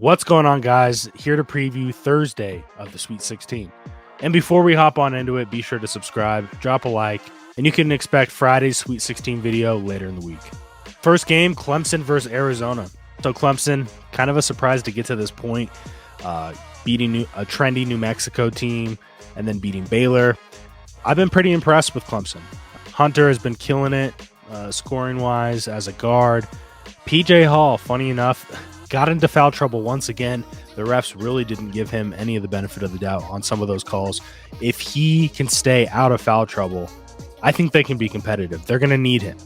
What's going on, guys? Here to preview Thursday of the Sweet 16. And before we hop on into it, be sure to subscribe, drop a like, and you can expect Friday's Sweet 16 video later in the week. First game, Clemson versus Arizona. So Clemson, kind of a surprise to get to this point, beating a trendy New Mexico team and then beating Baylor. I've been pretty impressed with Clemson. Hunter has been killing it scoring-wise as a guard. PJ Hall, funny enough, got into foul trouble once again. The refs really didn't give him any of the benefit of the doubt on some of those calls. If he can stay out of foul trouble, I think they can be competitive. They're going to need him.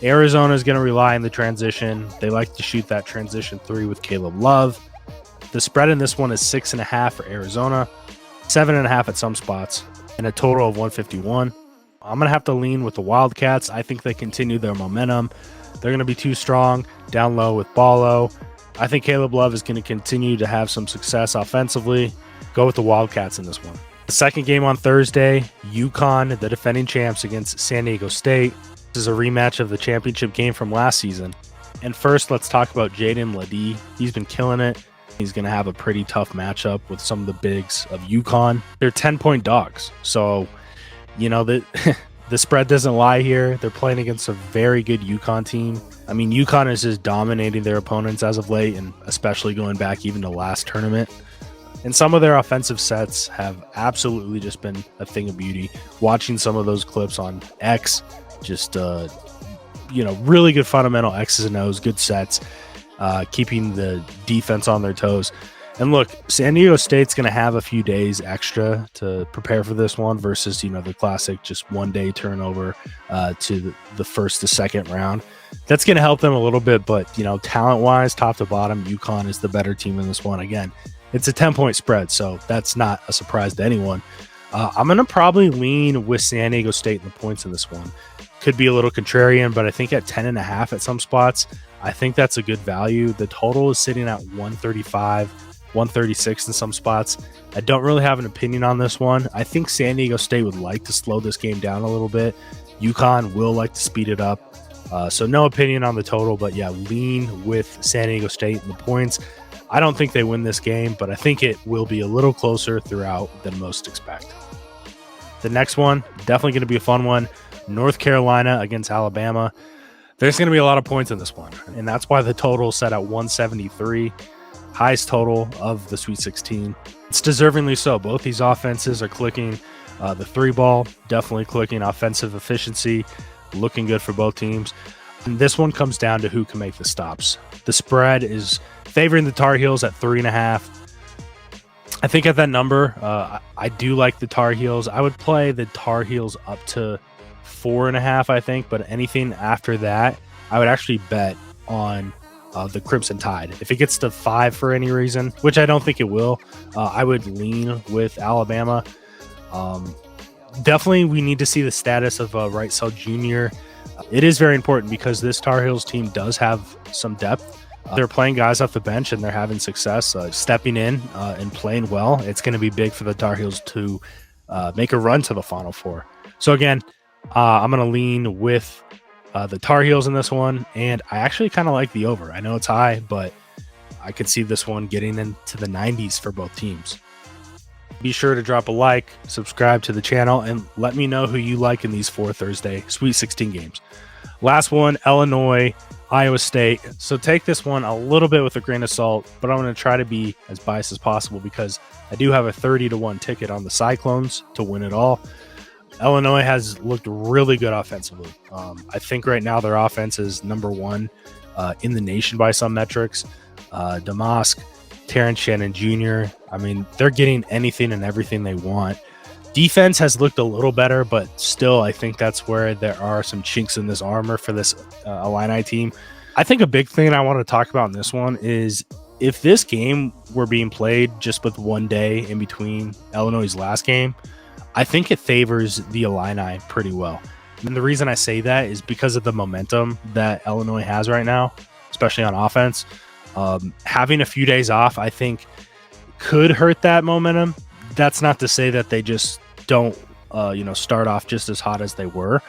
Arizona is going to rely on the transition. They like to shoot that transition three with Caleb Love. The spread in this one is 6.5 for Arizona, 7.5 at some spots, and a total of 151. I'm going to have to lean with the Wildcats. I think they continue their momentum. They're going to be too strong down low with Ballo. I think Caleb Love is going to continue to have some success offensively. Go with the Wildcats in this one. The second game on Thursday, UConn, the defending champs, against San Diego State. This is a rematch of the championship game from last season. And first, let's talk about Jaden Ledee. He's been killing it. He's going to have a pretty tough matchup with some of the bigs of UConn. They're 10-point dogs. So, the spread doesn't lie here. They're playing against a very good UConn team. I mean, UConn is just dominating their opponents as of late, and especially going back even to last tournament. And some of their offensive sets have absolutely just been a thing of beauty. Watching some of those clips on X, just, really good fundamental X's and O's, good sets, keeping the defense on their toes. And look, San Diego State's going to have a few days extra to prepare for this one versus, the classic just one-day turnover to the first to second round. That's going to help them a little bit, but, talent-wise, top to bottom, UConn is the better team in this one. Again, it's a 10-point spread, so that's not a surprise to anyone. I'm going to probably lean with San Diego State in the points in this one. Could be a little contrarian, but I think at 10.5 at some spots, I think that's a good value. The total is sitting at 135, 136 in some spots. I don't really have an opinion on this one. I think San Diego State would like to slow this game down a little bit. UConn will like to speed it up. So no opinion on the total, but yeah, lean with San Diego State in the points. I don't think they win this game, but I think it will be a little closer throughout than most expect. The next one, definitely going to be a fun one. North Carolina against Alabama. There's going to be a lot of points in this one, and that's why the total is set at 173. Highest total of the Sweet 16. It's deservingly so. Both these offenses are clicking. The three ball, definitely clicking. Offensive efficiency, looking good for both teams. And this one comes down to who can make the stops. The spread is favoring the Tar Heels at 3.5. I think at that number, I do like the Tar Heels. I would play the Tar Heels up to 4.5, I think. But anything after that, I would actually bet on the Crimson Tide. If it gets to 5 for any reason, which I don't think it will, I would lean with Alabama. Definitely, we need to see the status of Wright Sell Jr. It is very important because this Tar Heels team does have some depth. They're playing guys off the bench and they're having success, stepping in and playing well. It's going to be big for the Tar Heels to make a run to the Final Four. So again, I'm going to lean with the Tar Heels in this one, and I actually kind of like the over. I know it's high, but I could see this one getting into the 90s for both teams. Be sure to drop a like, subscribe to the channel, and let me know who you like in these 4 Thursday Sweet 16 games. Last one, Illinois, Iowa State. So take this one a little bit with a grain of salt, but I'm going to try to be as biased as possible because I do have a 30-1 ticket on the Cyclones to win it all. Illinois has looked really good offensively. I think right now their offense is number 1 in the nation by some metrics. Damask, Terrence Shannon Jr., I mean, they're getting anything and everything they want. Defense has looked a little better, but still, I think that's where there are some chinks in this armor for this Illini team. I think a big thing I want to talk about in this one is if this game were being played just with one day in between Illinois' last game, I think it favors the Illini pretty well. And the reason I say that is because of the momentum that Illinois has right now, especially on offense. Having a few days off, I think, could hurt that momentum. That's not to say that they just don't, start off just as hot as they were.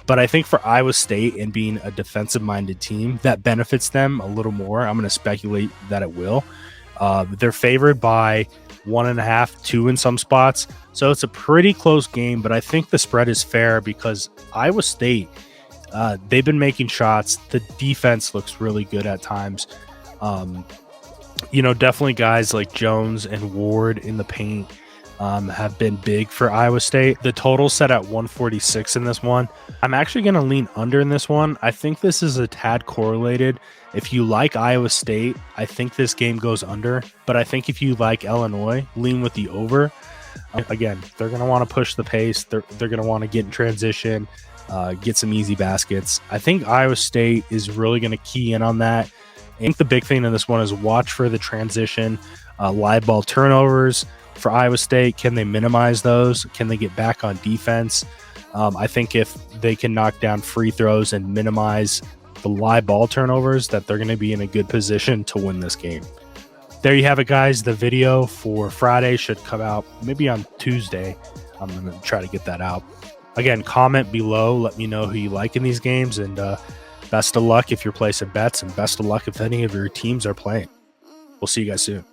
But I think for Iowa State and being a defensive-minded team, that benefits them a little more. I'm going to speculate that it will. They're favored by 1.5, 2 in some spots. So it's a pretty close game, but I think the spread is fair because Iowa State, they've been making shots. The defense looks really good at times. Definitely guys like Jones and Ward in the paint have been big for Iowa State. The total set at 146 in this one. I'm actually going to lean under in this one. I think this is a tad correlated. If you like Iowa State, I think this game goes under. But I think if you like Illinois, lean with the over. Again, they're going to want to push the pace. They're going to want to get in transition, get some easy baskets. I think Iowa State is really going to key in on that. I think the big thing in this one is watch for the transition, live ball turnovers for Iowa State. Can they minimize those? Can they get back on defense? I think if they can knock down free throws and minimize the live ball turnovers, that they're going to be in a good position to win this game. There you have it, guys. The video for Friday should come out maybe on Tuesday. I'm going to try to get that out. Again, comment below. Let me know who you like in these games, and best of luck if you're placing bets, and best of luck if any of your teams are playing. We'll see you guys soon.